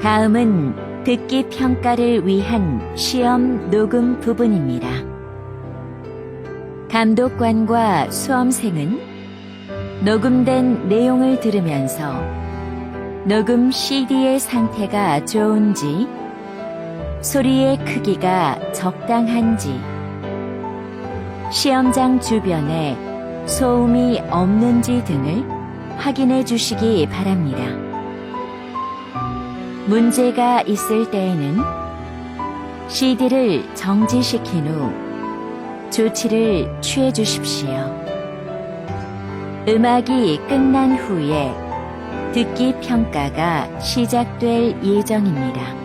다음은 듣기 평가를 위한 시험 녹음 부분입니다. 감독관과 수험생은 녹음된 내용을 들으면서 녹음 CD의 상태가 좋은지, 소리의 크기가 적당한지, 시험장 주변에 소음이 없는지 등을 확인해 주시기 바랍니다. 문제가 있을 때에는 CD를 정지시킨 후 조치를 취해 주십시오. 음악이 끝난 후에 듣기 평가가 시작될 예정입니다.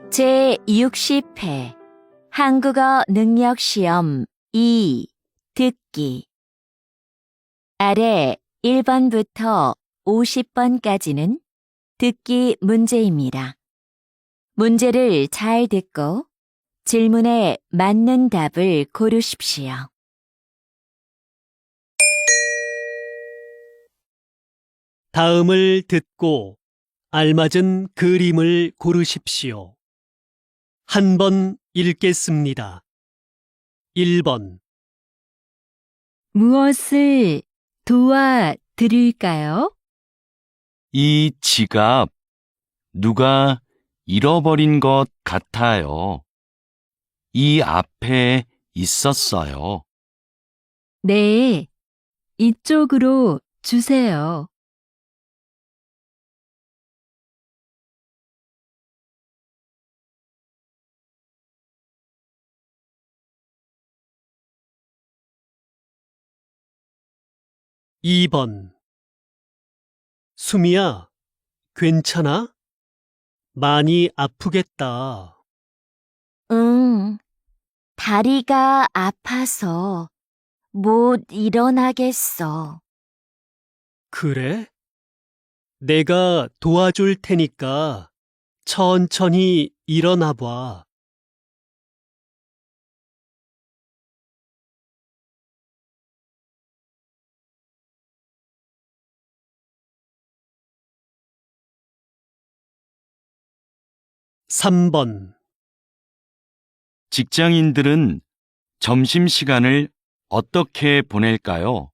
제60회 한국어 능력시험 2 듣기 아래 1번부터 50번까지는 듣기 문제입니다. 문제를 잘 듣고 질문에 맞는 답을 고르십시오. 다음을 듣고 알맞은 그림을 고르십시오. 한 번 읽겠습니다. 1번. 무엇을 도와드릴까요? 이 지갑 누가 잃어버린 것 같아요. 이 앞에 있었어요. 네, 이쪽으로 주세요. 2번. 수미야, 괜찮아? 많이 아프겠다. 응, 다리가 아파서 못 일어나겠어. 그래? 내가 도와줄 테니까 천천히 일어나 봐. 3번. 직장인들은 점심시간을 어떻게 보낼까요?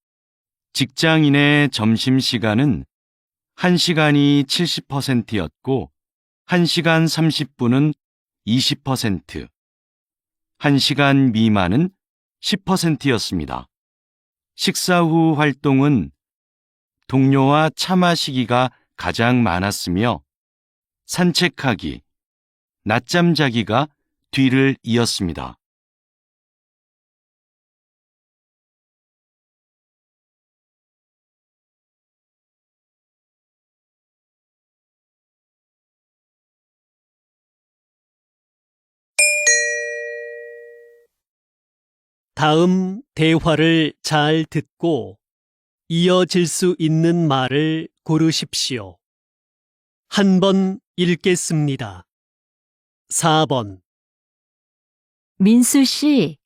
직장인의 점심시간은 1시간이 70%였고 1시간 30분은 20%, 1시간 미만은 10%였습니다. 식사 후 활동은 동료와 차 마시기가 가장 많았으며 산책하기, 낮잠 자기가 뒤를 이었습니다. 다음 대화를 잘 듣고 이어질 수 있는 말을 고르십시오. 한 번 읽겠습니다. 4번. 민수 씨,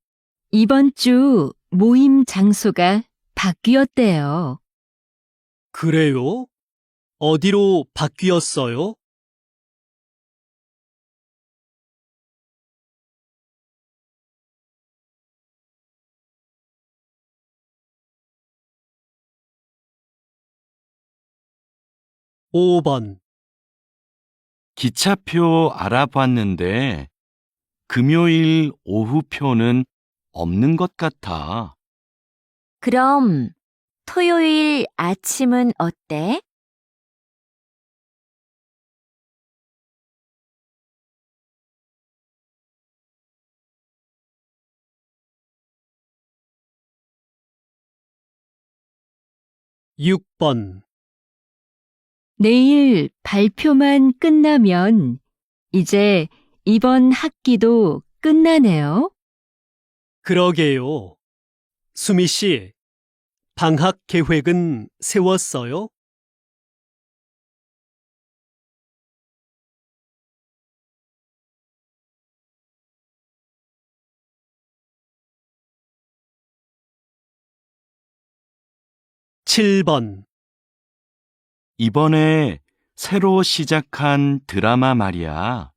이번 주 모임 장소가 바뀌었대요. 그래요? 어디로 바뀌었어요? 오 번. 기차표 알아봤는데 금요일 오후표는 없는 것 같아. 그럼 토요일 아침은 어때? 6번. 내일 발표만 끝나면 이제 이번 학기도 끝나네요. 그러게요. 수미 씨, 방학 계획은 세웠어요? 7번. 이번에 새로 시작한 드라마 말이야.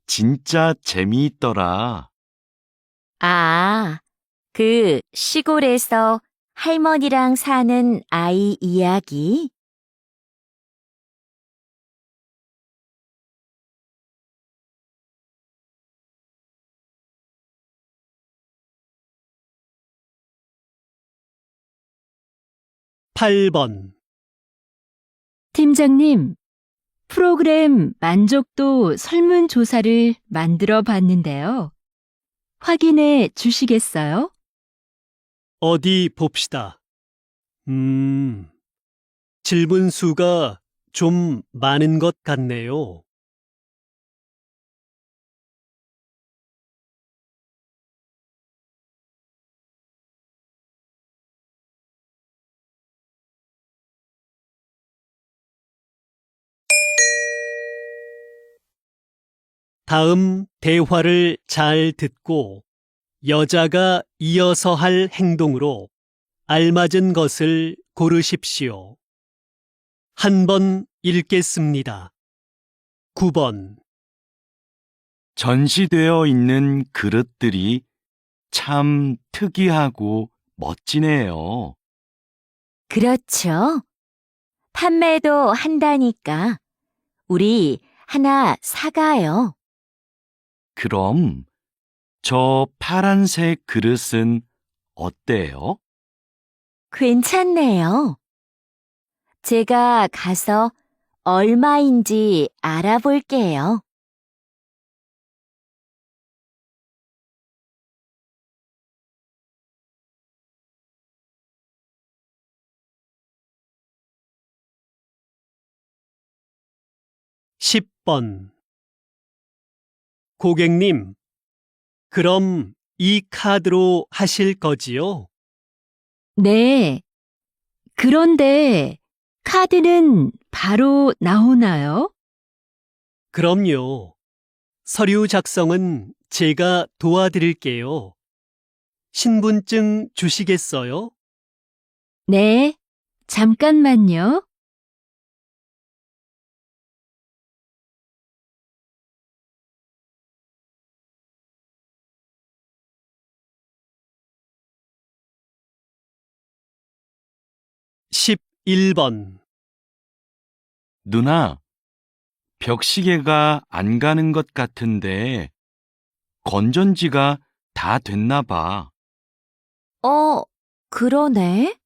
진짜 재미있더라. 아, 그 시골에서 할머니랑 사는 아이 이야기? 8번. 팀장님, 프로그램 만족도 설문조사를 만들어 봤는데요. 확인해 주시겠어요? 어디 봅시다. 질문 수가 좀 많은 것 같네요. 다음 대화를 잘 듣고 여자가 이어서 할 행동으로 알맞은 것을 고르십시오. 한 번 읽겠습니다. 9번. 전시되어 있는 그릇들이 참 특이하고 멋지네요. 그렇죠. 판매도 한다니까 우리 하나 사가요. 그럼 저 파란색 그릇은 어때요? 괜찮네요. 제가 가서 얼마인지 알아볼게요. 10번. 고객님, 그럼 이 카드로 하실 거지요? 네. 그런데 카드는 바로 나오나요? 그럼요. 서류 작성은 제가 도와드릴게요. 신분증 주시겠어요? 네. 잠깐만요. 십 11번. 누나, 벽시계가 안 가는 것 같은데 건전지가 다 됐나 봐. 그러네.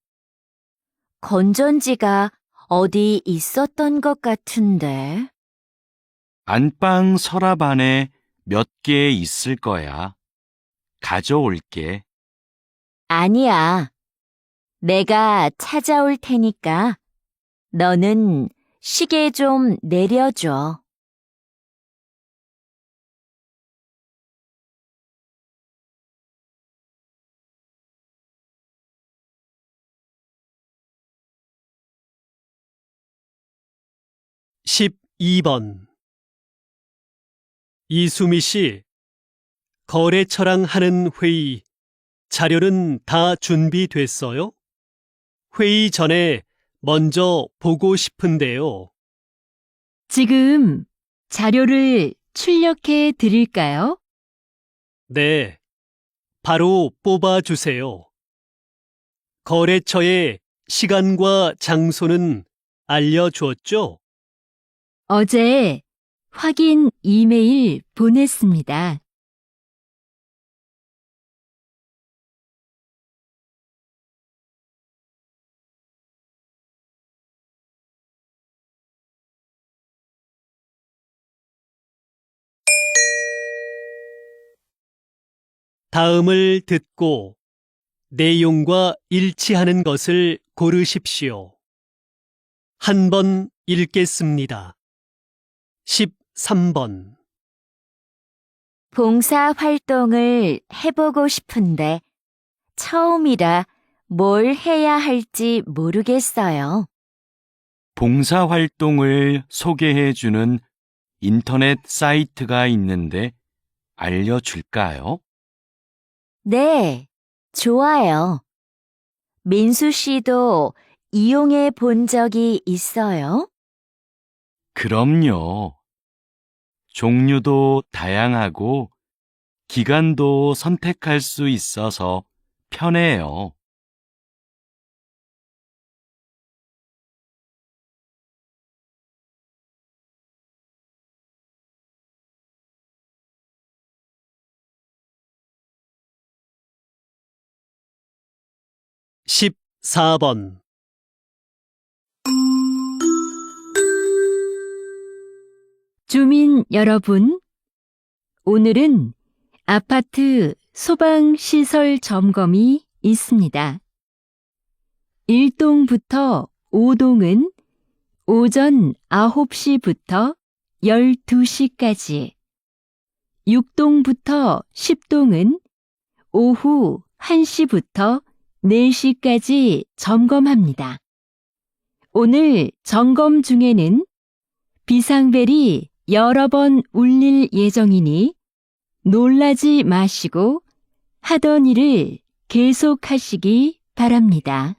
건전지가 어디 있었던 것 같은데. 안방 서랍 안에 몇 개 있을 거야. 가져올게. 아니야. 내가 찾아올 테니까 너는 시계 좀 내려줘. 12번. 이수미 씨, 거래처랑 하는 회의 자료는 다 준비됐어요? 회의 전에 먼저 보고 싶은데요. 지금 자료를 출력해 드릴까요? 네, 바로 뽑아주세요. 거래처의 시간과 장소는 알려주었죠? 어제 확인 이메일 보냈습니다. 다음을 듣고 내용과 일치하는 것을 고르십시오. 한 번 읽겠습니다. 13번. 봉사 활동을 해보고 싶은데 처음이라 뭘 해야 할지 모르겠어요. 봉사활동을 소개해주는 인터넷 사이트가 있는데 알려줄까요? 네, 좋아요. 민수 씨도 이용해 본 적이 있어요? 그럼요. 종류도 다양하고 기간도 선택할 수 있어서 편해요. 십사 번. 주민 여러분, 오늘은 아파트 소방시설 점검이 있습니다. 1동부터 5동은 오전 9시부터 12시까지, 6동부터 10동은 오후 1시부터 4시까지 점검합니다. 오늘 점검 중에는 비상벨이 여러 번 울릴 예정이니 놀라지 마시고 하던 일을 계속하시기 바랍니다.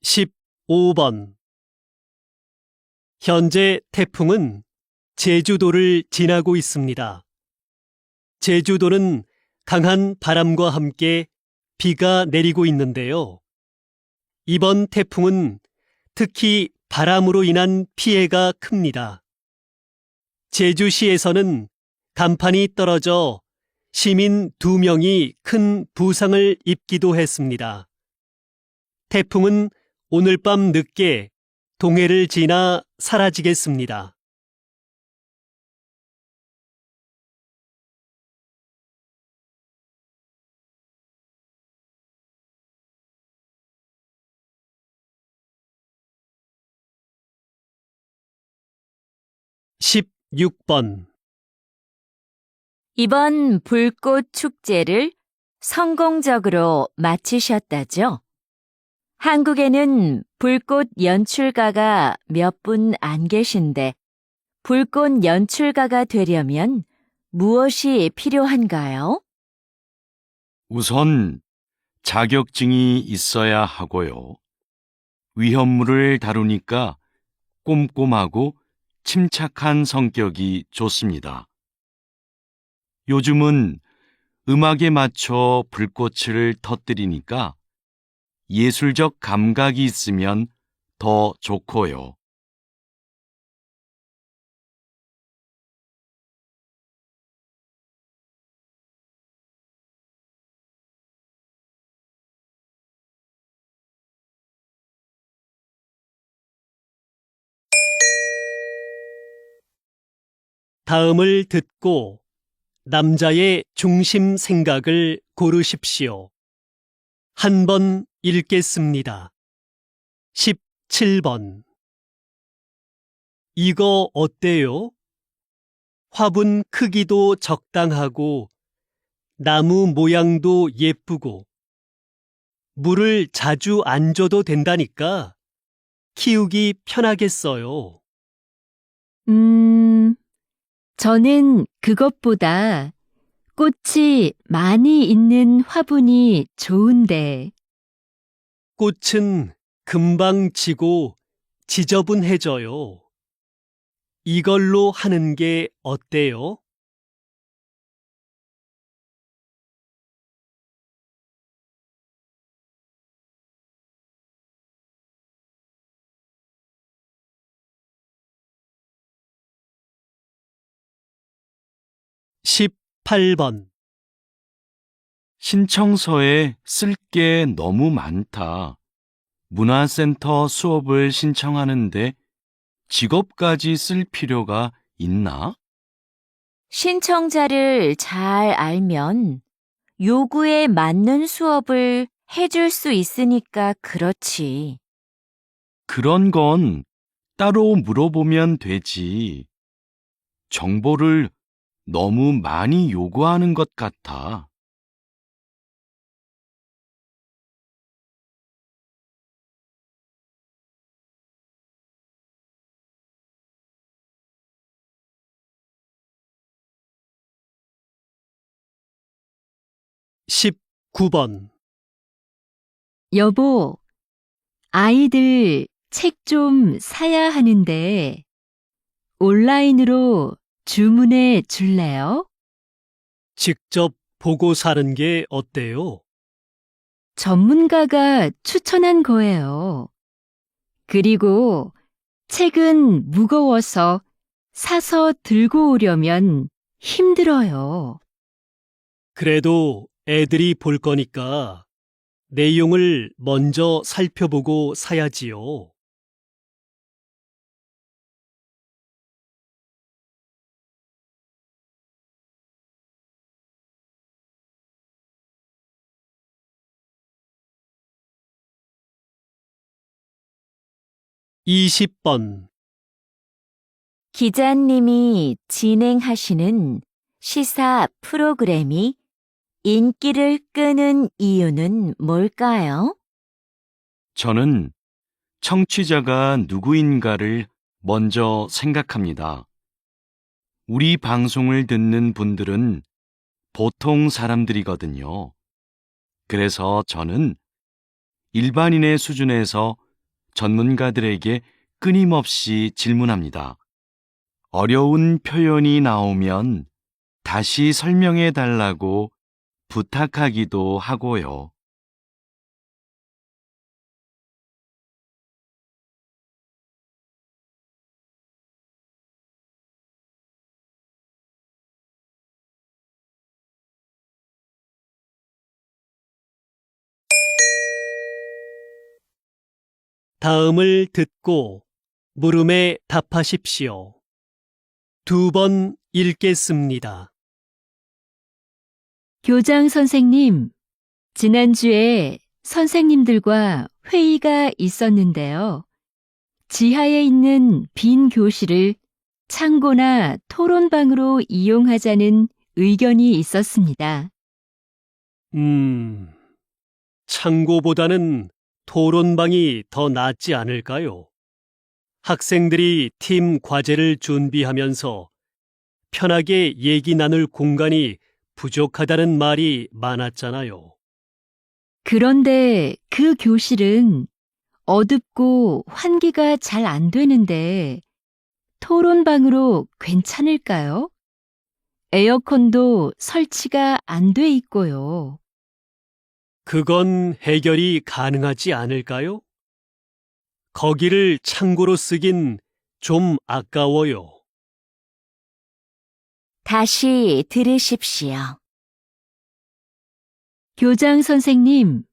십오 번. 현재 태풍은 제주도를 지나고 있습니다. 제주도는 강한 바람과 함께 비가 내리고 있는데요. 이번 태풍은 특히 바람으로 인한 피해가 큽니다. 제주시에서는 간판이 떨어져 시민 2명이 큰 부상을 입기도 했습니다. 태풍은 오늘 밤 늦게 동해를 지나 사라지겠습니다. 십육 번. 이번 불꽃 축제를 성공적으로 마치셨다죠? 한국에는 불꽃 연출가가 몇 분 안 계신데 불꽃 연출가가 되려면 무엇이 필요한가요? 우선 자격증이 있어야 하고요. 위험물을 다루니까 꼼꼼하고 침착한 성격이 좋습니다. 요즘은 음악에 맞춰 불꽃을 터뜨리니까 예술적 감각이 있으면 더 좋고요. 다음을 듣고 남자의 중심 생각을 고르십시오. 한 번 읽겠습니다. 17번. 이거 어때요? 화분 크기도 적당하고 나무 모양도 예쁘고 물을 자주 안 줘도 된다니까 키우기 편하겠어요. 저는 그것보다 꽃이 많이 있는 화분이 좋은데. 꽃은 금방 지고 지저분해져요. 이걸로 하는 게 어때요? 십팔 번. 신청서에 쓸 게 너무 많다. 문화센터 수업을 신청하는데 직업까지 쓸 필요가 있나? 신청자를 잘 알면 요구에 맞는 수업을 해줄 수 있으니까 그렇지. 그런 건 따로 물어보면 되지. 정보를 너무 많이 요구하는 것 같아. 십구 번 여보, 아이들 책 좀 사야 하는데 온라인으로 주문해 줄래요? 직접 보고 사는 게 어때요? 전문가가 추천한 거예요. 그리고 책은 무거워서 사서 들고 오려면 힘들어요. 그래도 애들이 볼 거니까 내용을 먼저 살펴보고 사야지요. 이십 번 기자님이 진행하시는 시사 프로그램이 인기를 끄는 이유는 뭘까요? 저는 청취자가 누구인가를 먼저 생각합니다. 우리 방송을 듣는 분들은 보통 사람들이거든요. 그래서 저는 일반인의 수준에서 전문가들에게 끊임없이 질문합니다. 어려운 표현이 나오면 다시 설명해 달라고 부탁하기도 하고요. 다음을 듣고 물음에 답하십시오. 2번 읽겠습니다. 교장 선생님, 지난주에 선생님들과 회의가 있었는데요. 지하에 있는 빈 교실을 창고나 토론방으로 이용하자는 의견이 있었습니다. 창고보다는 토론방이 더 낫지 않을까요? 학생들이 팀 과제를 준비하면서 편하게 얘기 나눌 공간이 부족하다는 말이 많았잖아요. 그런데 그 교실은 어둡고 환기가 잘 안 되는데 토론방으로 괜찮을까요? 에어컨도 설치가 안 돼 있고요. 그건 해결이 가능하지 않을까요? 거기를 창고로 쓰긴 좀 아까워요. 다시 들으십시오. 교장 선생님,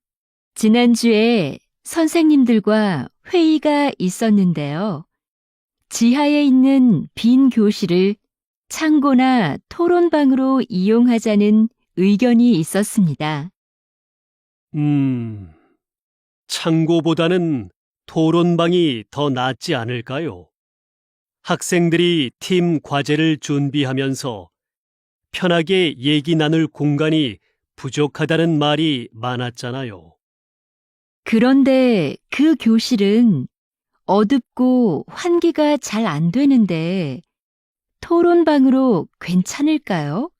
지난주에 선생님들과 회의가 있었는데요. 지하에 있는 빈 교실을 창고나 토론방으로 이용하자는 의견이 있었습니다. 창고보다는 토론방이 더 낫지 않을까요? 학생들이 팀 과제를 준비하면서 편하게 얘기 나눌 공간이 부족하다는 말이 많았잖아요. 그런데 그 교실은 어둡고 환기가 잘 안 되는데 토론방으로 괜찮을까요?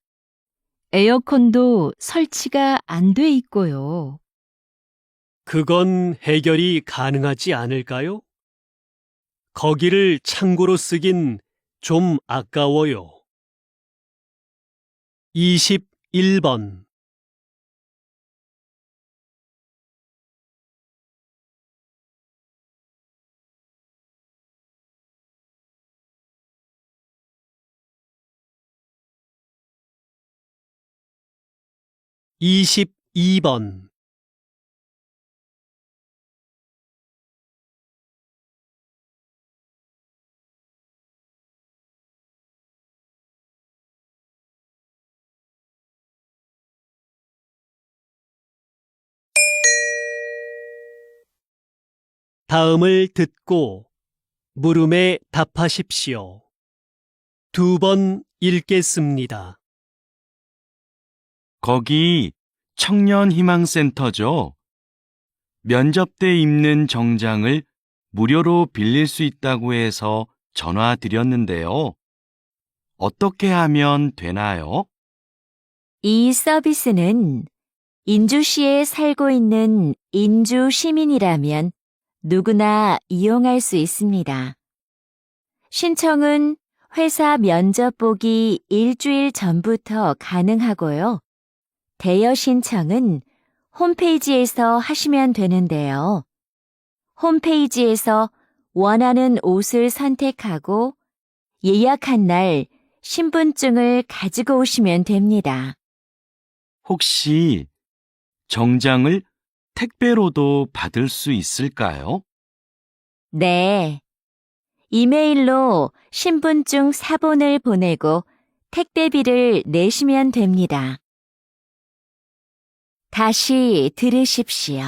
에어컨도 설치가 안 돼 있고요. 그건 해결이 가능하지 않을까요? 거기를 창고로 쓰긴 좀 아까워요. 21번22 22번. 다음을 듣고 물음에 답하십시오. 2번 읽겠습니다. 거기 청년희망센터죠? 면접 때 입는 정장을 무료로 빌릴 수 있다고 해서 전화 드렸는데요. 어떻게 하면 되나요? 이 서비스는 인주시에 살고 있는 인주 시민이라면 누구나 이용할 수 있습니다. 신청은 회사 면접 보기 일주일 전부터 가능하고요. 대여 신청은 홈페이지에서 하시면 되는데요. 홈페이지에서 원하는 옷을 선택하고 예약한 날 신분증을 가지고 오시면 됩니다. 혹시 정장을 택배로도 받을 수 있을까요? 네. 이메일로 신분증 사본을 보내고 택배비를 내시면 됩니다. 다시 들으십시오.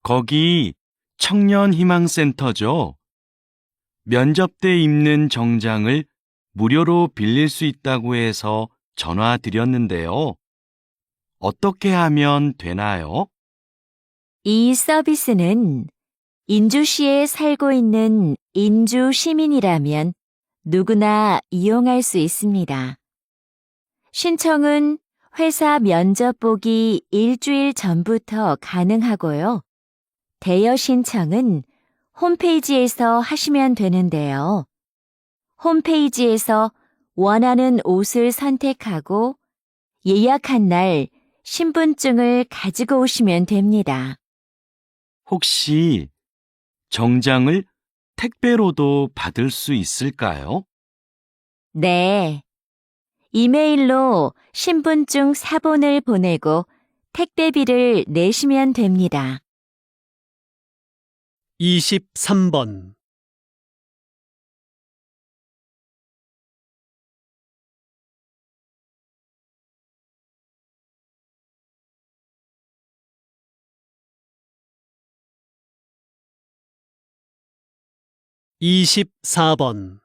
거기 청년희망센터죠? 면접 때 입는 정장을 무료로 빌릴 수 있다고 해서 전화 드렸는데요. 어떻게 하면 되나요? 이 서비스는 인주시에 살고 있는 인주 시민이라면 누구나 이용할 수 있습니다. 신청은 회사 면접 보기 일주일 전부터 가능하고요. 대여 신청은 홈페이지에서 하시면 되는데요. 홈페이지에서 원하는 옷을 선택하고 예약한 날 신분증을 가지고 오시면 됩니다. 혹시 정장을 택배로도 받을 수 있을까요? 네. 이메일로 신분증 사본을 보내고 택배비를 내시면 됩니다. 23번. 이십사 번.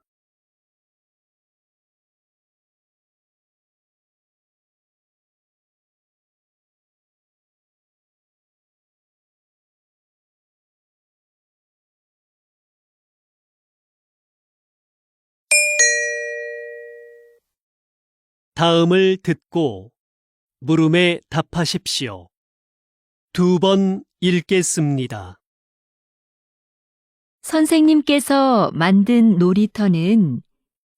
다음을 듣고 물음에 답하십시오. 2번 읽겠습니다. 선생님께서 만든 놀이터는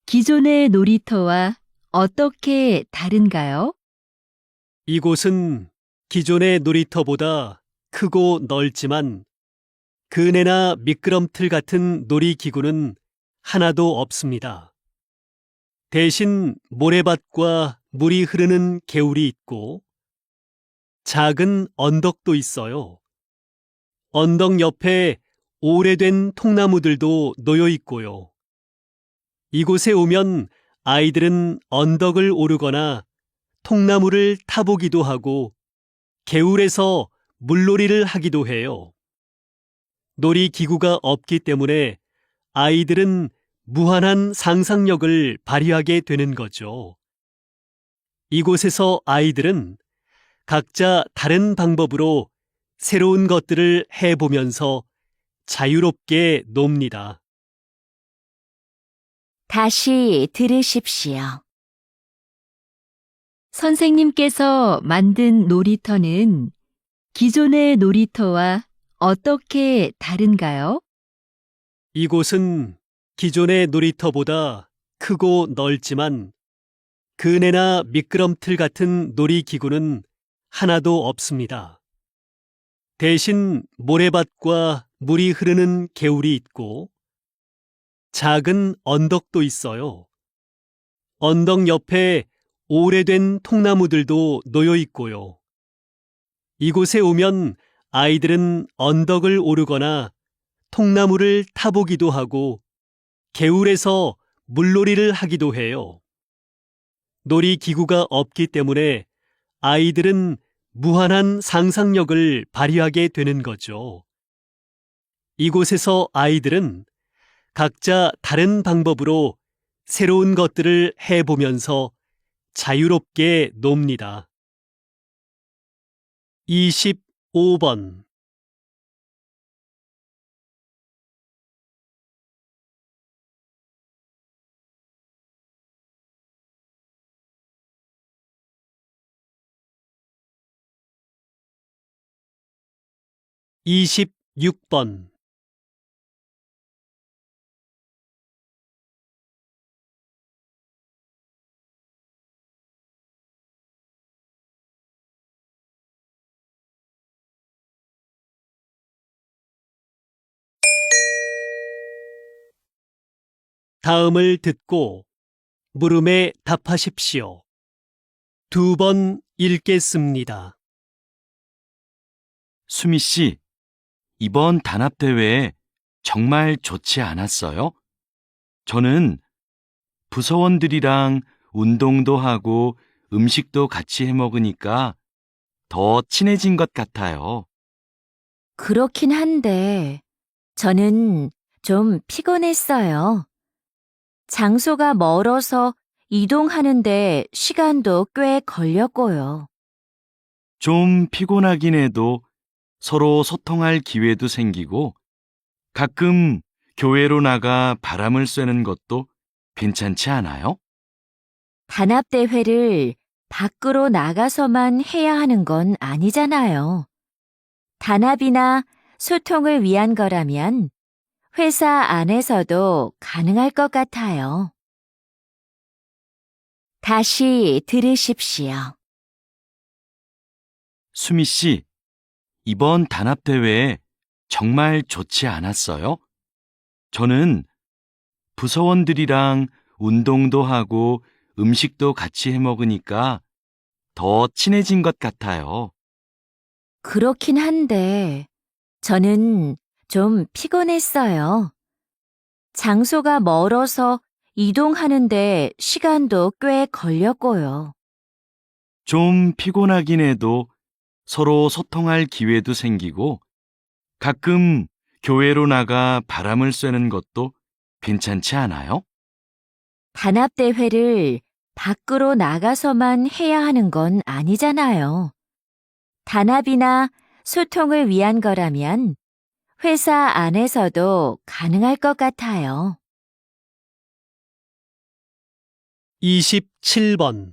기존의 놀이터와 어떻게 다른가요? 이곳은 기존의 놀이터보다 크고 넓지만 그네나 미끄럼틀 같은 놀이기구는 하나도 없습니다. 대신 모래밭과 물이 흐르는 개울이 있고 작은 언덕도 있어요. 언덕 옆에 오래된 통나무들도 놓여 있고요. 이곳에 오면 아이들은 언덕을 오르거나 통나무를 타보기도 하고 개울에서 물놀이를 하기도 해요. 놀이기구가 없기 때문에 아이들은 무한한 상상력을 발휘하게 되는 거죠. 이곳에서 아이들은 각자 다른 방법으로 새로운 것들을 해보면서 자유롭게 놉니다. 다시 들으십시오. 선생님께서 만든 놀이터는 기존의 놀이터와 어떻게 다른가요? 이곳은 기존의 놀이터보다 크고 넓지만 그네나 미끄럼틀 같은 놀이기구는 하나도 없습니다. 대신 모래밭과 물이 흐르는 개울이 있고 작은 언덕도 있어요. 언덕 옆에 오래된 통나무들도 놓여 있고요. 이곳에 오면 아이들은 언덕을 오르거나 통나무를 타보기도 하고 개울에서 물놀이를 하기도 해요. 놀이기구가 없기 때문에 아이들은 무한한 상상력을 발휘하게 되는 거죠. 이곳에서 아이들은 각자 다른 방법으로 새로운 것들을 해보면서 자유롭게 놉니다. 25번. 이십육 번. 다음을 듣고 물음에 답하십시오. 2번 읽겠습니다. 수미 씨, 이번 단합대회 정말 좋지 않았어요? 저는 부서원들이랑 운동도 하고 음식도 같이 해 먹으니까 더 친해진 것 같아요. 그렇긴 한데, 저는 좀 피곤했어요. 장소가 멀어서 이동하는데 시간도 꽤 걸렸고요. 좀 피곤하긴 해도 서로 소통할 기회도 생기고 가끔 교회로 나가 바람을 쐬는 것도 괜찮지 않아요? 단합대회를 밖으로 나가서만 해야 하는 건 아니잖아요. 단합이나 소통을 위한 거라면 회사 안에서도 가능할 것 같아요. 다시 들으십시오. 수미 씨, 이번 단합대회 정말 좋지 않았어요? 저는 부서원들이랑 운동도 하고 음식도 같이 해 먹으니까 더 친해진 것 같아요. 그렇긴 한데, 저는 좀 피곤했어요. 장소가 멀어서 이동하는데 시간도 꽤 걸렸고요. 좀 피곤하긴 해도 서로 소통할 기회도 생기고 가끔 교회로 나가 바람을 쐬는 것도 괜찮지 않아요? 단합대회를 밖으로 나가서만 해야 하는 건 아니잖아요. 단합이나 소통을 위한 거라면 회사 안에서도 가능할 것 같아요. 27번.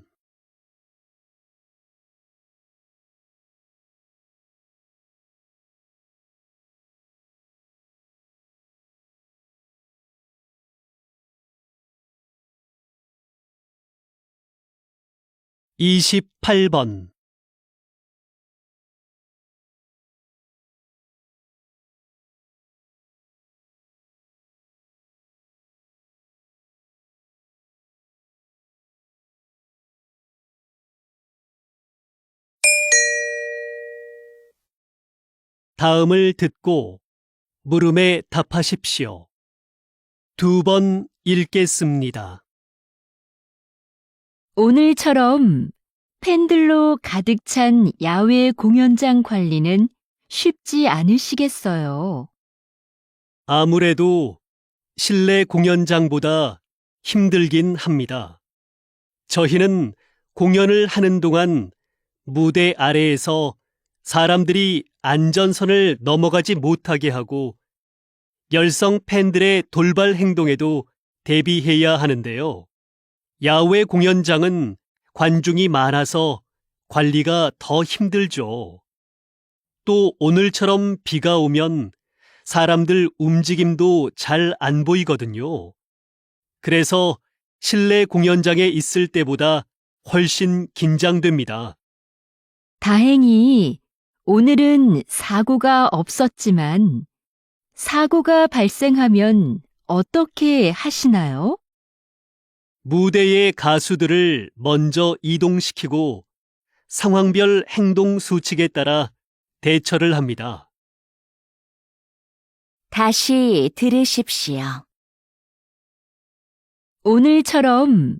이십팔 번. 다음을 듣고 물음에 답하십시오. 2번 읽겠습니다. 오늘처럼 팬들로 가득 찬 야외 공연장 관리는 쉽지 않으시겠어요. 아무래도 실내 공연장보다 힘들긴 합니다. 저희는 공연을 하는 동안 무대 아래에서 사람들이 안전선을 넘어가지 못하게 하고 열성 팬들의 돌발 행동에도 대비해야 하는데요. 야외 공연장은 관중이 많아서 관리가 더 힘들죠. 또 오늘처럼 비가 오면 사람들 움직임도 잘 안 보이거든요. 그래서 실내 공연장에 있을 때보다 훨씬 긴장됩니다. 다행히 오늘은 사고가 없었지만 사고가 발생하면 어떻게 하시나요? 무대의 가수들을 먼저 이동시키고 상황별 행동 수칙에 따라 대처를 합니다. 다시 들으십시오. 오늘처럼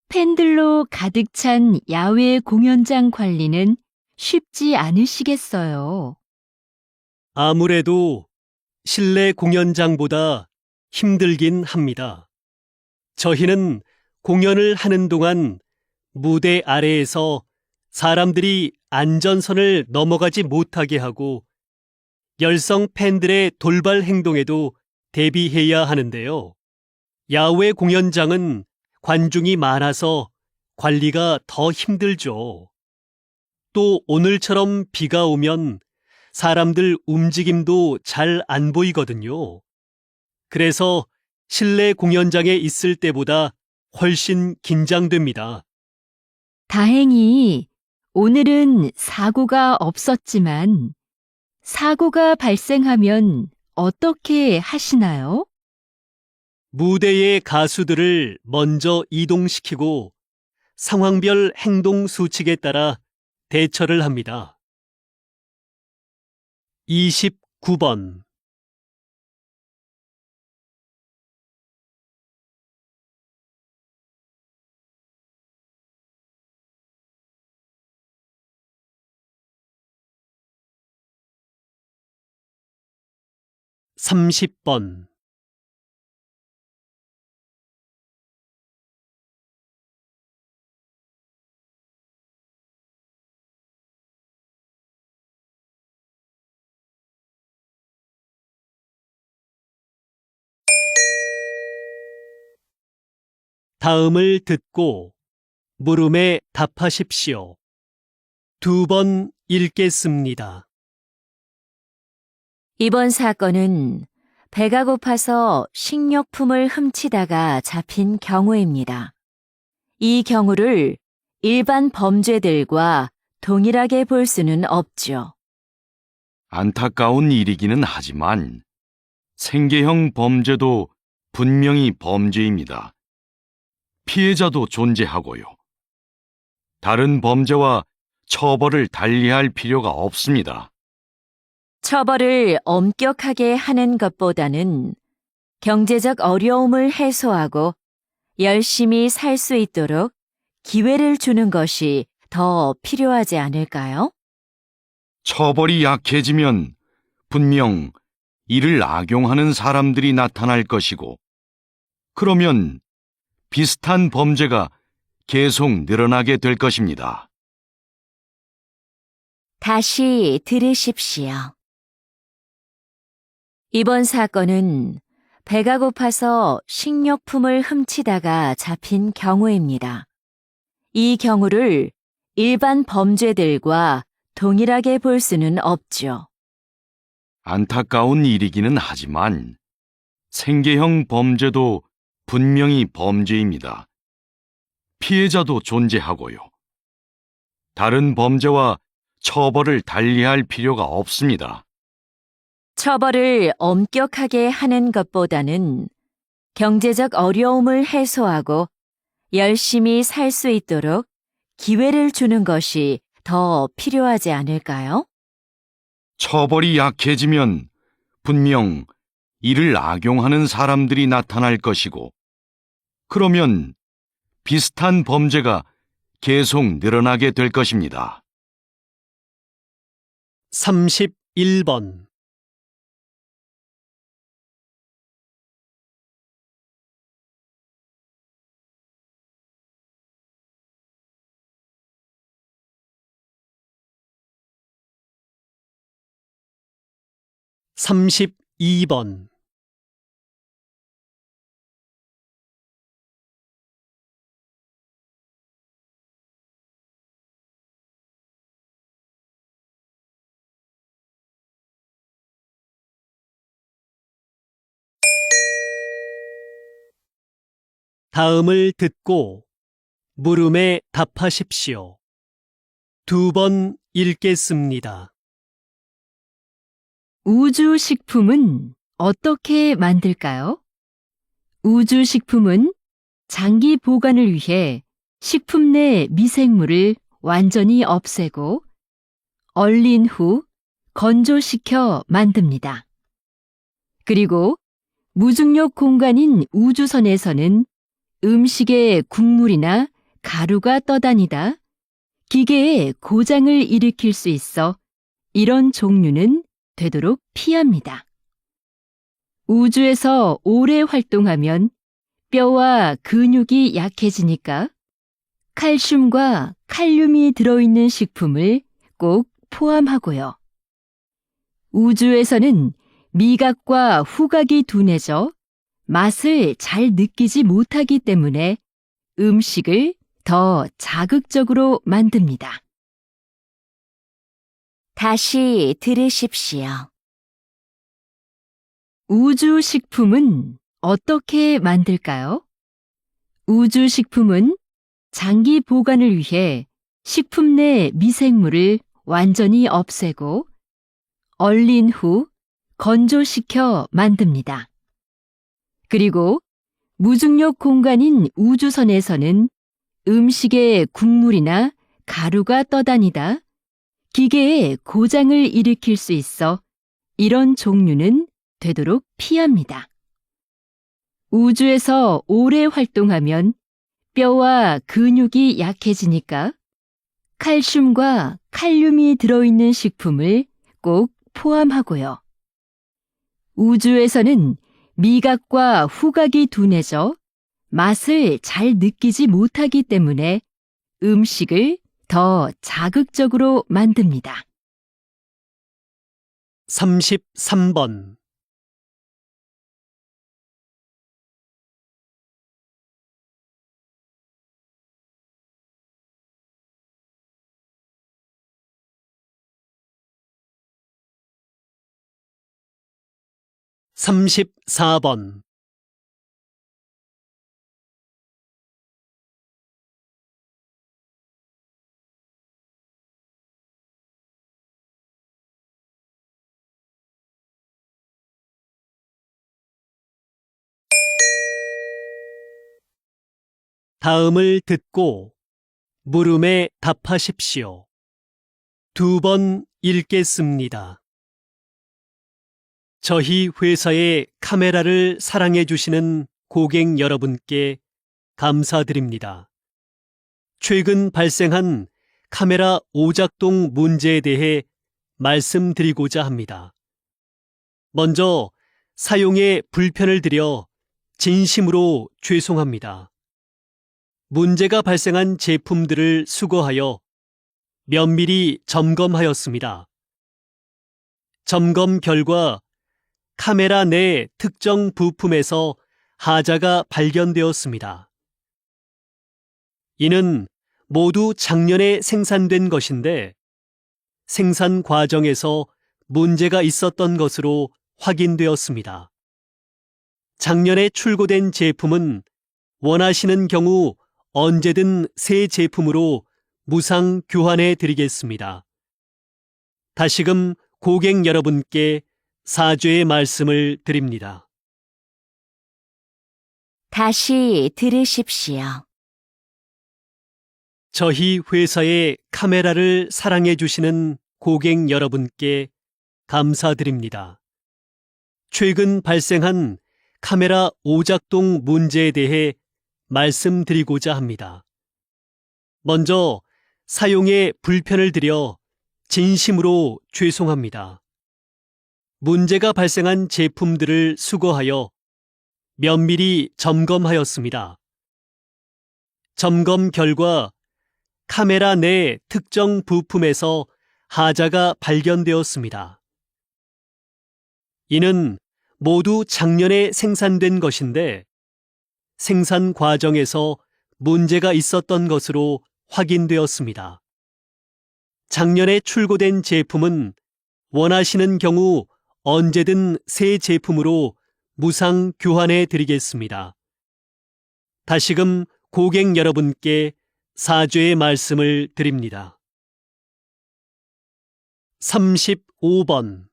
팬들로 가득 찬 야외 공연장 관리는 쉽지 않으시겠어요. 아무래도 실내 공연장보다 힘들긴 합니다. 저희는 공연을 하는 동안 무대 아래에서 사람들이 안전선을 넘어가지 못하게 하고 열성 팬들의 돌발 행동에도 대비해야 하는데요. 야외 공연장은 관중이 많아서 관리가 더 힘들죠. 또 오늘처럼 비가 오면 사람들 움직임도 잘 안 보이거든요. 그래서 실내 공연장에 있을 때보다 훨씬 긴장됩니다. 다행히 오늘은 사고가 없었지만 사고가 발생하면 어떻게 하시나요? 무대의 가수들을 먼저 이동시키고 상황별 행동 수칙에 따라 대처를 합니다. 29번 (30번) 다음을 듣고 물음에 답하십시오. 2번 읽겠습니다. 이번 사건은 배가 고파서 식료품을 훔치다가 잡힌 경우입니다. 이 경우를 일반 범죄들과 동일하게 볼 수는 없죠. 안타까운 일이기는 하지만 생계형 범죄도 분명히 범죄입니다. 피해자도 존재하고요. 다른 범죄와 처벌을 달리할 필요가 없습니다. 처벌을 엄격하게 하는 것보다는 경제적 어려움을 해소하고 열심히 살 수 있도록 기회를 주는 것이 더 필요하지 않을까요? 처벌이 약해지면 분명 이를 악용하는 사람들이 나타날 것이고, 그러면 비슷한 범죄가 계속 늘어나게 될 것입니다. 다시 들으십시오. 이번 사건은 배가 고파서 식료품을 훔치다가 잡힌 경우입니다. 이 경우를 일반 범죄들과 동일하게 볼 수는 없죠. 안타까운 일이기는 하지만 생계형 범죄도 분명히 범죄입니다. 피해자도 존재하고요. 다른 범죄와 처벌을 달리할 필요가 없습니다. 처벌을 엄격하게 하는 것보다는 경제적 어려움을 해소하고 열심히 살 수 있도록 기회를 주는 것이 더 필요하지 않을까요? 처벌이 약해지면 분명 이를 악용하는 사람들이 나타날 것이고, 그러면 비슷한 범죄가 계속 늘어나게 될 것입니다. 31번 (32번) 다음을 듣고 물음에 답하십시오. 2번 읽겠습니다. 우주식품은 어떻게 만들까요? 우주식품은 장기 보관을 위해 식품 내 미생물을 완전히 없애고 얼린 후 건조시켜 만듭니다. 그리고 무중력 공간인 우주선에서는 음식에 국물이나 가루가 떠다니다 기계에 고장을 일으킬 수 있어 이런 종류는 되도록 피합니다. 우주에서 오래 활동하면 뼈와 근육이 약해지니까 칼슘과 칼륨이 들어있는 식품을 꼭 포함하고요. 우주에서는 미각과 후각이 둔해져 맛을 잘 느끼지 못하기 때문에 음식을 더 자극적으로 만듭니다. 다시 들으십시오. 우주식품은 어떻게 만들까요? 우주식품은 장기 보관을 위해 식품 내 미생물을 완전히 없애고 얼린 후 건조시켜 만듭니다. 그리고 무중력 공간인 우주선에서는 음식에 국물이나 가루가 떠다니다 기계에 고장을 일으킬 수 있어 이런 종류는 되도록 피합니다. 우주에서 오래 활동하면 뼈와 근육이 약해지니까 칼슘과 칼륨이 들어있는 식품을 꼭 포함하고요. 우주에서는 미각과 후각이 둔해져 맛을 잘 느끼지 못하기 때문에 음식을 더 자극적으로 만듭니다. 33번. 삼십사 번. 다음을 듣고 물음에 답하십시오. 2번 읽겠습니다. 저희 회사의 카메라를 사랑해 주시는 고객 여러분께 감사드립니다. 최근 발생한 카메라 오작동 문제에 대해 말씀드리고자 합니다. 먼저 사용에 불편을 드려 진심으로 죄송합니다. 문제가 발생한 제품들을 수거하여 면밀히 점검하였습니다. 점검 결과 카메라 내 특정 부품에서 하자가 발견되었습니다. 이는 모두 작년에 생산된 것인데 생산 과정에서 문제가 있었던 것으로 확인되었습니다. 작년에 출고된 제품은 원하시는 경우 언제든 새 제품으로 무상 교환해 드리겠습니다. 다시금 고객 여러분께 사죄의 말씀을 드립니다. 다시 들으십시오. 저희 회사의 카메라를 사랑해 주시는 고객 여러분께 감사드립니다. 최근 발생한 카메라 오작동 문제에 대해 말씀드리고자 합니다. 먼저 사용에 불편을 드려 진심으로 죄송합니다. 문제가 발생한 제품들을 수거하여 면밀히 점검하였습니다. 점검 결과 카메라 내 특정 부품에서 하자가 발견되었습니다. 이는 모두 작년에 생산된 것인데 생산 과정에서 문제가 있었던 것으로 확인되었습니다. 작년에 출고된 제품은 원하시는 경우 언제든 새 제품으로 무상 교환해 드리겠습니다. 다시금 고객 여러분께 사죄의 말씀을 드립니다. 35번.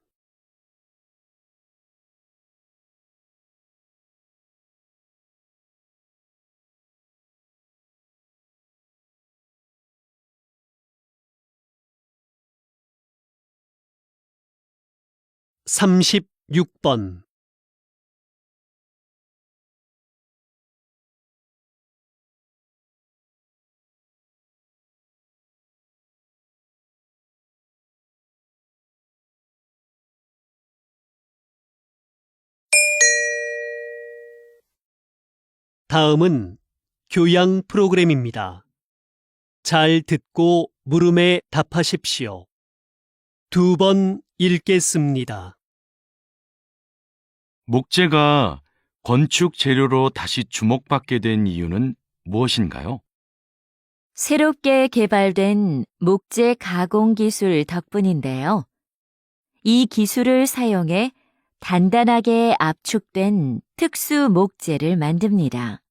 36번. 다음은 교양 프로그램입니다. 잘 듣고 물음에 답하십시오. 2번 읽겠습니다. 목재가 건축 재료로 다시 주목받게 된 이유는 무엇인가요? 새롭게 개발된 목재 가공 기술 덕분인데요. 이 기술을 사용해 단단하게 압축된 특수 목재를 만듭니다.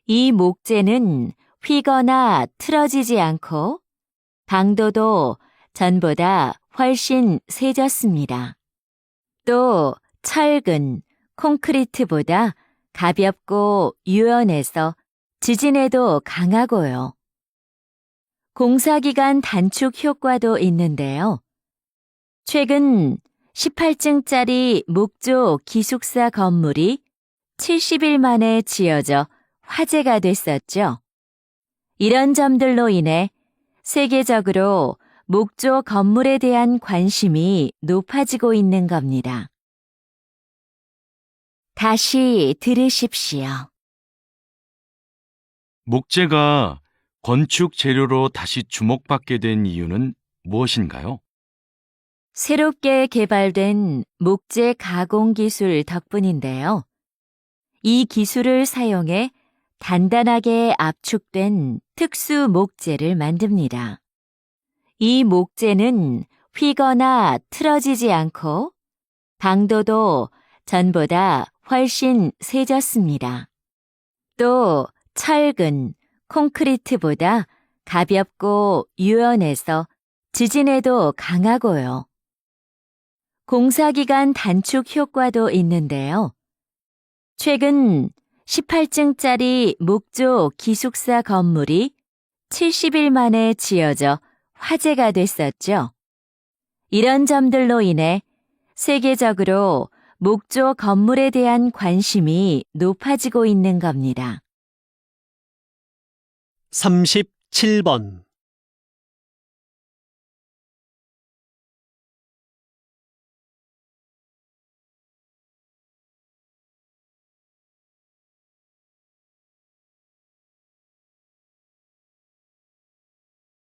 이 목재는 휘거나 틀어지지 않고 방도도 전보다 훨씬 세졌습니다. 또 철근, 콘크리트보다 가볍고 유연해서 지진에도 강하고요. 공사기간 단축 효과도 있는데요. 최근 18층짜리 목조 기숙사 건물이 70일 만에 지어져 화제가 됐었죠. 이런 점들로 인해 세계적으로 목조 건물에 대한 관심이 높아지고 있는 겁니다. 다시 들으십시오. 목재가 건축 재료로 다시 주목받게 된 이유는 무엇인가요? 새롭게 개발된 목재 가공 기술 덕분인데요. 이 기술을 사용해 단단하게 압축된 특수 목재를 만듭니다. 이 목재는 휘거나 틀어지지 않고 방도도 전보다 훨씬 세졌습니다. 또 철근, 콘크리트보다 가볍고 유연해서 지진에도 강하고요. 공사기간 단축 효과도 있는데요. 최근 18층짜리 목조 기숙사 건물이 70일 만에 지어져 화제가 됐었죠. 이런 점들로 인해 세계적으로 목조 건물에 대한 관심이 높아지고 있는 겁니다. 37번.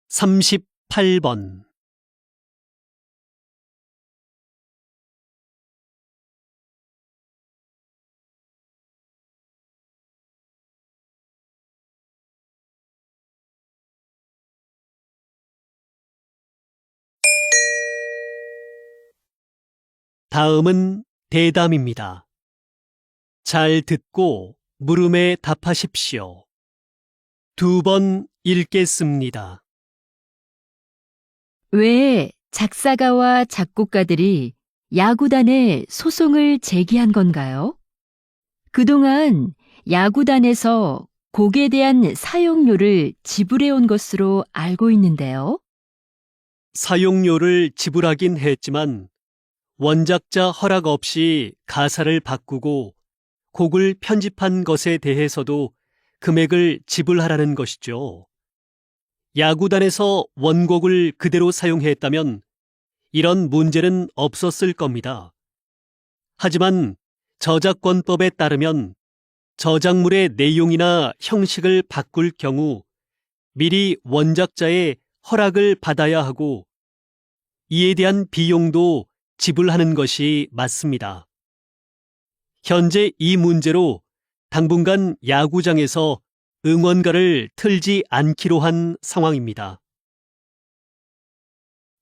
(38번) 다음은 대담입니다. 잘 듣고 물음에 답하십시오. 2번 읽겠습니다. 왜 작사가와 작곡가들이 야구단에 소송을 제기한 건가요? 그동안 야구단에서 곡에 대한 사용료를 지불해온 것으로 알고 있는데요. 사용료를 지불하긴 했지만 원작자 허락 없이 가사를 바꾸고 곡을 편집한 것에 대해서도 금액을 지불하라는 것이죠. 야구단에서 원곡을 그대로 사용했다면 이런 문제는 없었을 겁니다. 하지만 저작권법에 따르면 저작물의 내용이나 형식을 바꿀 경우 미리 원작자의 허락을 받아야 하고 이에 대한 비용도 지불하는 것이 맞습니다. 현재 이 문제로 당분간 야구장에서 응원가를 틀지 않기로 한 상황입니다.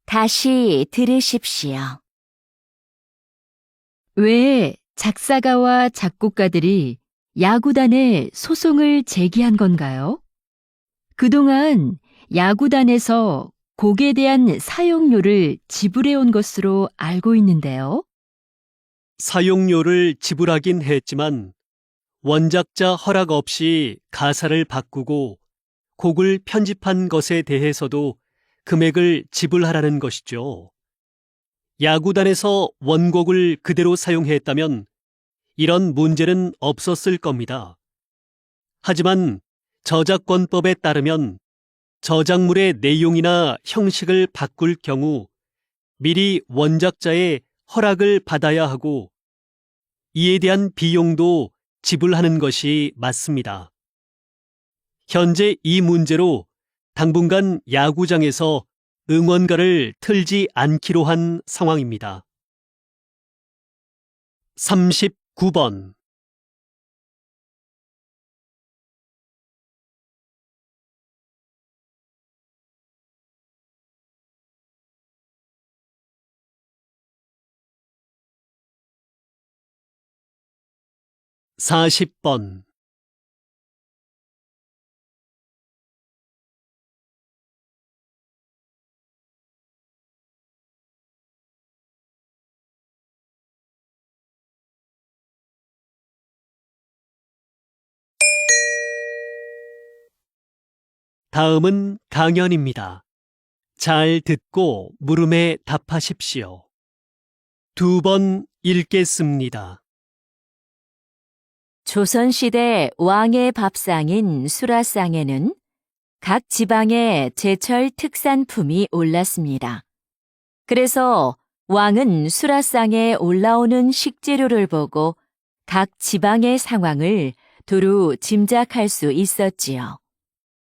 다시 들으십시오. 왜 작사가와 작곡가들이 야구단에 소송을 제기한 건가요? 그동안 야구단에서 곡에 대한 사용료를 지불해온 것으로 알고 있는데요. 사용료를 지불하긴 했지만 원작자 허락 없이 가사를 바꾸고 곡을 편집한 것에 대해서도 금액을 지불하라는 것이죠. 야구단에서 원곡을 그대로 사용했다면 이런 문제는 없었을 겁니다. 하지만 저작권법에 따르면 저작물의 내용이나 형식을 바꿀 경우 미리 원작자의 허락을 받아야 하고 이에 대한 비용도 지불하는 것이 맞습니다. 현재 이 문제로 당분간 야구장에서 응원가를 틀지 않기로 한 상황입니다. 39번. 사십 번. 다음은 강연입니다. 잘 듣고 물음에 답하십시오. 2번 읽겠습니다. 조선시대 왕의 밥상인 수라상에는 각 지방의 제철 특산품이 올랐습니다. 그래서 왕은 수라상에 올라오는 식재료를 보고 각 지방의 상황을 두루 짐작할 수 있었지요.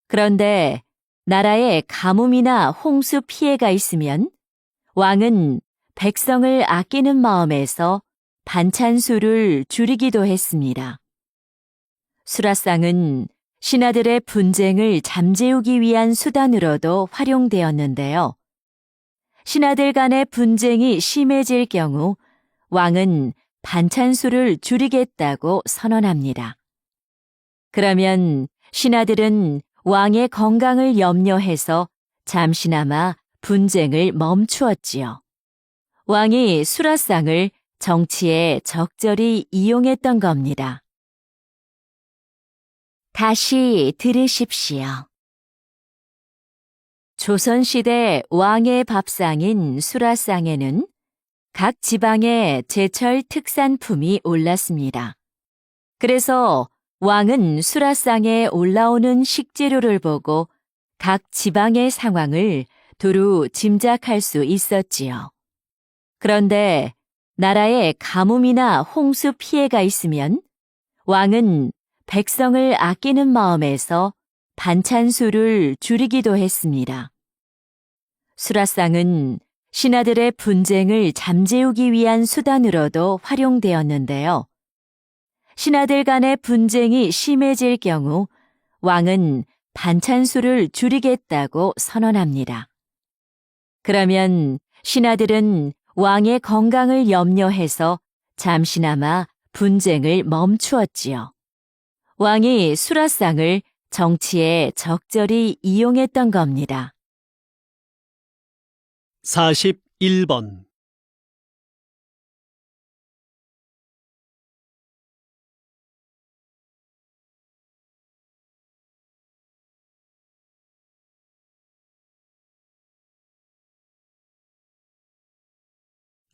그런데 나라에 가뭄이나 홍수 피해가 있으면 왕은 백성을 아끼는 마음에서 반찬수를 줄이기도 했습니다. 수라상은 신하들의 분쟁을 잠재우기 위한 수단으로도 활용되었는데요. 신하들 간의 분쟁이 심해질 경우 왕은 반찬수를 줄이겠다고 선언합니다. 그러면 신하들은 왕의 건강을 염려해서 잠시나마 분쟁을 멈추었지요. 왕이 수라상을 정치에 적절히 이용했던 겁니다. 다시 들으십시오. 조선시대 왕의 밥상인 수라상에는 각 지방의 제철 특산품이 올랐습니다. 그래서 왕은 수라상에 올라오는 식재료를 보고 각 지방의 상황을 두루 짐작할 수 있었지요. 그런데 나라에 가뭄이나 홍수 피해가 있으면 왕은 백성을 아끼는 마음에서 반찬수를 줄이기도 했습니다. 수라상은 신하들의 분쟁을 잠재우기 위한 수단으로도 활용되었는데요. 신하들 간의 분쟁이 심해질 경우 왕은 반찬수를 줄이겠다고 선언합니다. 그러면 신하들은 왕의 건강을 염려해서 잠시나마 분쟁을 멈추었지요. 왕이 수라상을 정치에 적절히 이용했던 겁니다. 41번.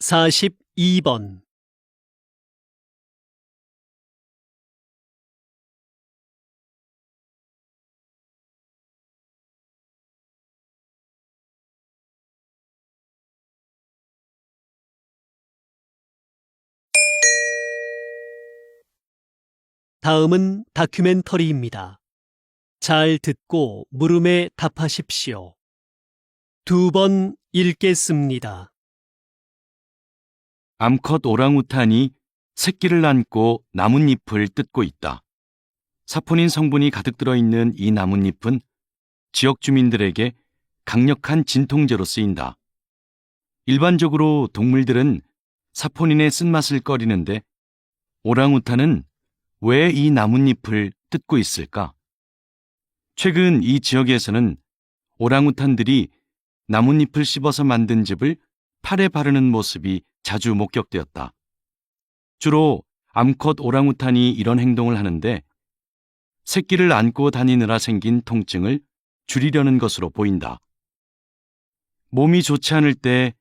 (42번) 다음은 다큐멘터리입니다. 잘 듣고 물음에 답하십시오. 2번 읽겠습니다. 암컷 오랑우탄이 새끼를 안고 나뭇잎을 뜯고 있다. 사포닌 성분이 가득 들어있는 이 나뭇잎은 지역 주민들에게 강력한 진통제로 쓰인다. 일반적으로 동물들은 사포닌의 쓴맛을 꺼리는데 오랑우탄은 왜 이 나뭇잎을 뜯고 있을까? 최근 이 지역에서는 오랑우탄들이 나뭇잎을 씹어서 만든 즙을 팔에 바르는 모습이 자주 목격되었다. 주로 암컷 오랑우탄이 이런 행동을 하는데 새끼를 안고 다니느라 생긴 통증을 줄이려는 것으로 보인다. 몸이 좋지 않을 때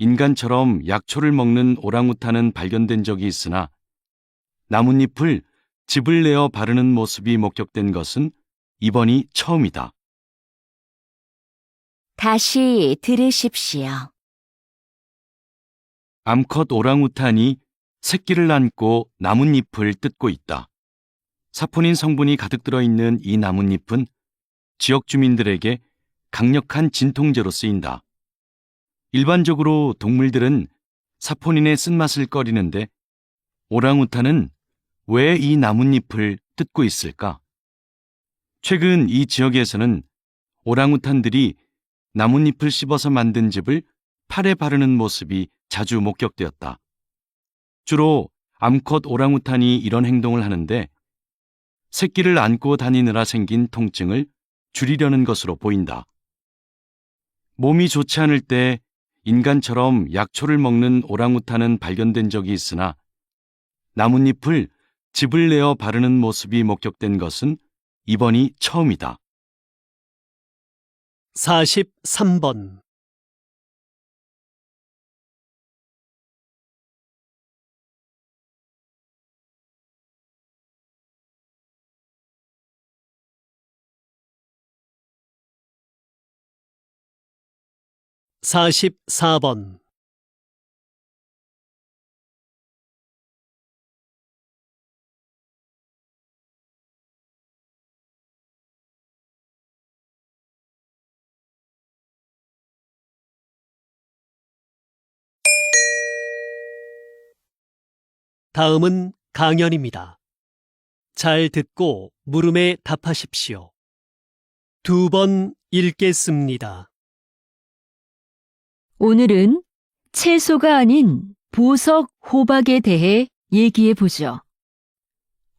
인간처럼 약초를 먹는 오랑우탄은 발견된 적이 있으나 나뭇잎을 즙을 내어 바르는 모습이 목격된 것은 이번이 처음이다. 다시 들으십시오. 암컷 오랑우탄이 새끼를 안고 나뭇잎을 뜯고 있다. 사포닌 성분이 가득 들어있는 이 나뭇잎은 지역 주민들에게 강력한 진통제로 쓰인다. 일반적으로 동물들은 사포닌의 쓴맛을 꺼리는데 오랑우탄은 왜 이 나뭇잎을 뜯고 있을까? 최근 이 지역에서는 오랑우탄들이 나뭇잎을 씹어서 만든 즙을 팔에 바르는 모습이 자주 목격되었다. 주로 암컷 오랑우탄이 이런 행동을 하는데 새끼를 안고 다니느라 생긴 통증을 줄이려는 것으로 보인다. 몸이 좋지 않을 때 인간처럼 약초를 먹는 오랑우탄은 발견된 적이 있으나 나뭇잎을 즙을 내어 바르는 모습이 목격된 것은 이번이 처음이다. 43번. 사십사 번. 다음은 강연입니다. 잘 듣고 물음에 답하십시오. 2번 읽겠습니다. 오늘은 채소가 아닌 보석 호박에 대해 얘기해 보죠.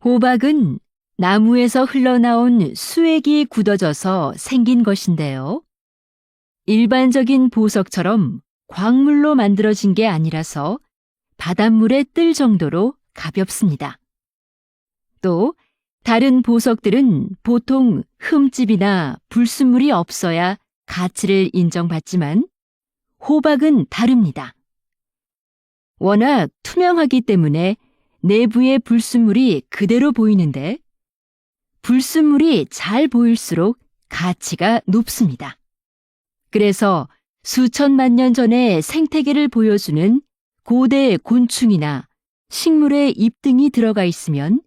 호박은 나무에서 흘러나온 수액이 굳어져서 생긴 것인데요. 일반적인 보석처럼 광물로 만들어진 게 아니라서 바닷물에 뜰 정도로 가볍습니다. 또 다른 보석들은 보통 흠집이나 불순물이 없어야 가치를 인정받지만 호박은 다릅니다. 워낙 투명하기 때문에 내부의 불순물이 그대로 보이는데 불순물이 잘 보일수록 가치가 높습니다. 그래서 수천만 년 전의 생태계를 보여주는 고대 곤충이나 식물의 잎 등이 들어가 있으면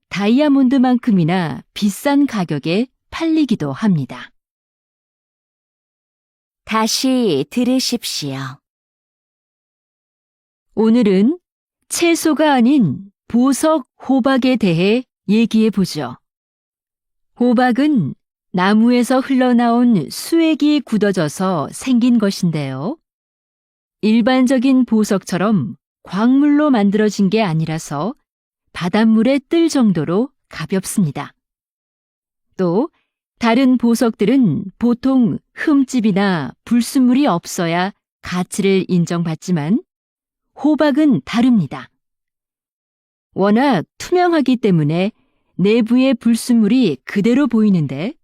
다이아몬드만큼이나 비싼 가격에 팔리기도 합니다. 다시 들으십시오. 오늘은 채소가 아닌 보석 호박에 대해 얘기해 보죠. 호박은 나무에서 흘러나온 수액이 굳어져서 생긴 것인데요. 일반적인 보석처럼 광물로 만들어진 게 아니라서 바닷물에 뜰 정도로 가볍습니다. 또 다른 보석들은 보통 흠집이나 불순물이 없어야 가치를 인정받지만 호박은 다릅니다. 워낙 투명하기 때문에 내부의 불순물이 그대로 보이는데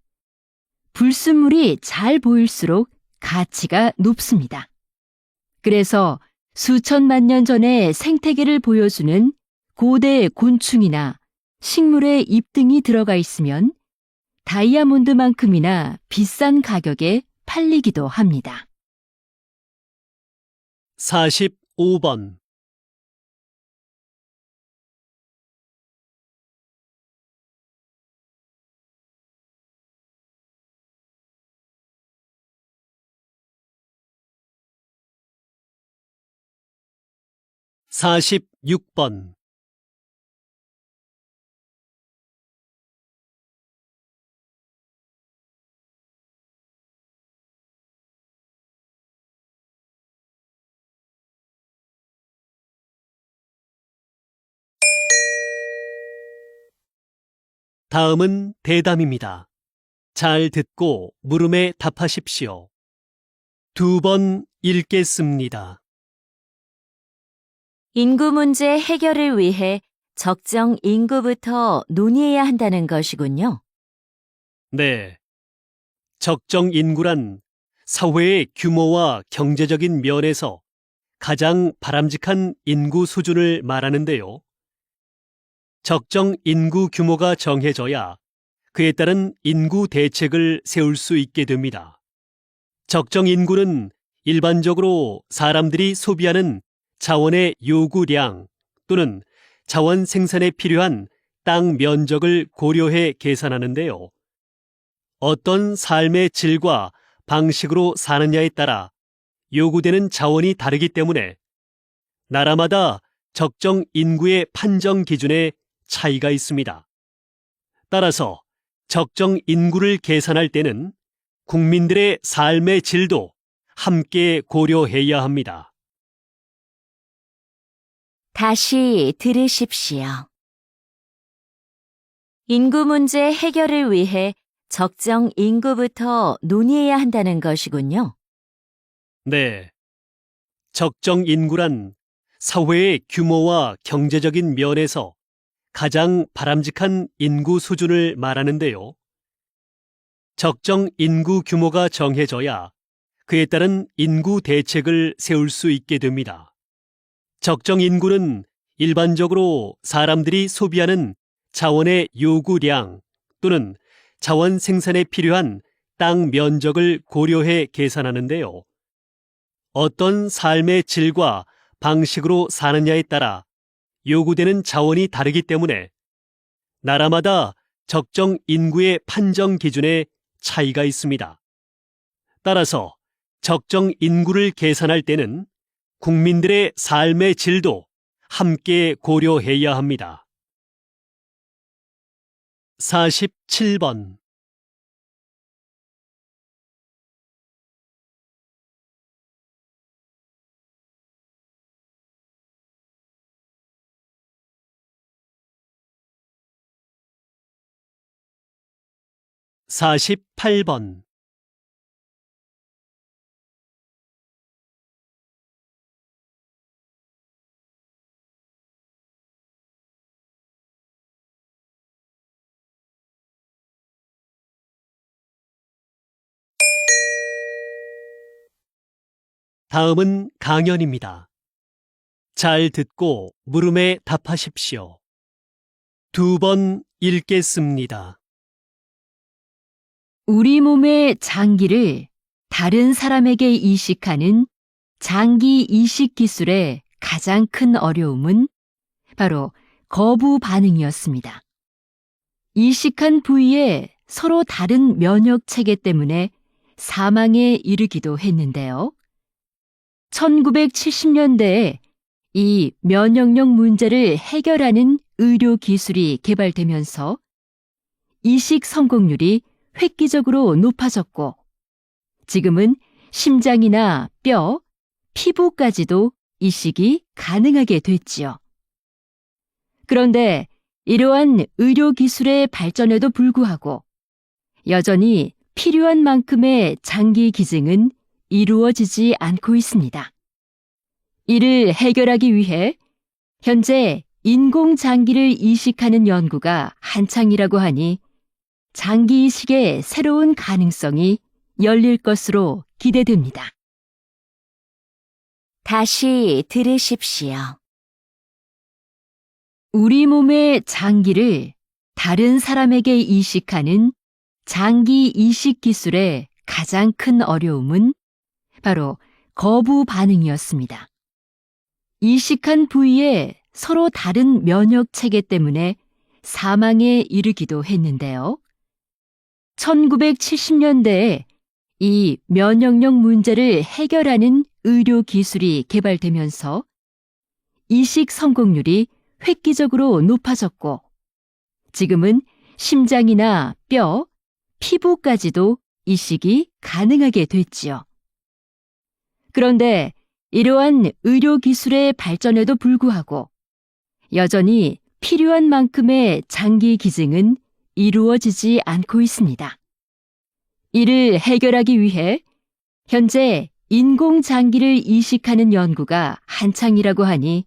불순물이 잘 보일수록 가치가 높습니다. 그래서 수천만 년 전의 생태계를 보여주는 고대 곤충이나 식물의 잎 등이 들어가 있으면 다이아몬드만큼이나 비싼 가격에 팔리기도 합니다. 45번. 사십육 번. 다음은 대담입니다. 잘 듣고 물음에 답하십시오. 2번 읽겠습니다. 인구 문제 해결을 위해 적정 인구부터 논의해야 한다는 것이군요. 네. 적정 인구란 사회의 규모와 경제적인 면에서 가장 바람직한 인구 수준을 말하는데요. 적정 인구 규모가 정해져야 그에 따른 인구 대책을 세울 수 있게 됩니다. 적정 인구는 일반적으로 사람들이 소비하는 자원의 요구량 또는 자원 생산에 필요한 땅 면적을 고려해 계산하는데요. 어떤 삶의 질과 방식으로 사느냐에 따라 요구되는 자원이 다르기 때문에 나라마다 적정 인구의 판정 기준에 차이가 있습니다. 따라서 적정 인구를 계산할 때는 국민들의 삶의 질도 함께 고려해야 합니다. 다시 들으십시오. 인구 문제 해결을 위해 적정 인구부터 논의해야 한다는 것이군요. 네. 적정 인구란 사회의 규모와 경제적인 면에서 가장 바람직한 인구 수준을 말하는데요. 적정 인구 규모가 정해져야 그에 따른 인구 대책을 세울 수 있게 됩니다. 적정 인구는 일반적으로 사람들이 소비하는 자원의 요구량 또는 자원 생산에 필요한 땅 면적을 고려해 계산하는데요. 어떤 삶의 질과 방식으로 사느냐에 따라 요구되는 자원이 다르기 때문에 나라마다 적정 인구의 판정 기준에 차이가 있습니다. 따라서 적정 인구를 계산할 때는 국민들의 삶의 질도 함께 고려해야 합니다. 47번. (48번) 다음은 강연입니다. 잘 듣고 물음에 답하십시오. 2번 읽겠습니다. 우리 몸의 장기를 다른 사람에게 이식하는 장기 이식 기술의 가장 큰 어려움은 바로 거부 반응이었습니다. 이식한 부위에 서로 다른 면역 체계 때문에 사망에 이르기도 했는데요. 1970년대에 이 면역력 문제를 해결하는 의료 기술이 개발되면서 이식 성공률이 획기적으로 높아졌고 지금은 심장이나 뼈, 피부까지도 이식이 가능하게 됐지요. 그런데 이러한 의료 기술의 발전에도 불구하고 여전히 필요한 만큼의 장기 기증은 이루어지지 않고 있습니다. 이를 해결하기 위해 현재 인공장기를 이식하는 연구가 한창이라고 하니 장기 이식의 새로운 가능성이 열릴 것으로 기대됩니다. 다시 들으십시오. 우리 몸의 장기를 다른 사람에게 이식하는 장기 이식 기술의 가장 큰 어려움은 바로 거부 반응이었습니다. 이식한 부위에 서로 다른 면역 체계 때문에 사망에 이르기도 했는데요. 1970년대에 이 면역력 문제를 해결하는 의료 기술이 개발되면서 이식 성공률이 획기적으로 높아졌고 지금은 심장이나 뼈, 피부까지도 이식이 가능하게 됐지요. 그런데 이러한 의료 기술의 발전에도 불구하고 여전히 필요한 만큼의 장기 기증은 이루어지지 않고 있습니다. 이를 해결하기 위해 현재 인공장기를 이식하는 연구가 한창이라고 하니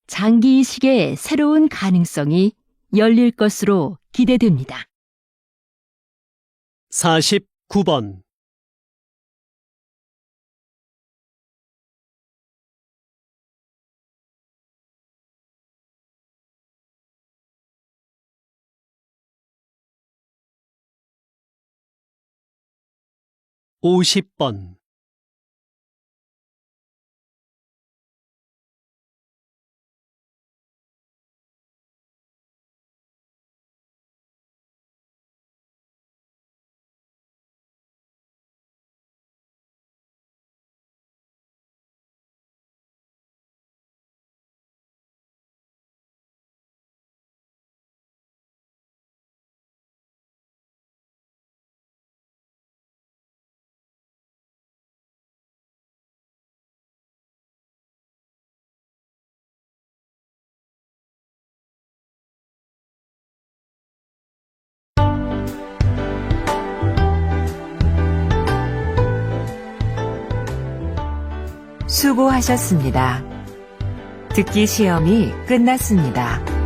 장기 이식의 새로운 가능성이 열릴 것으로 기대됩니다. 49번 50번. 수고하셨습니다. 듣기 시험이 끝났습니다.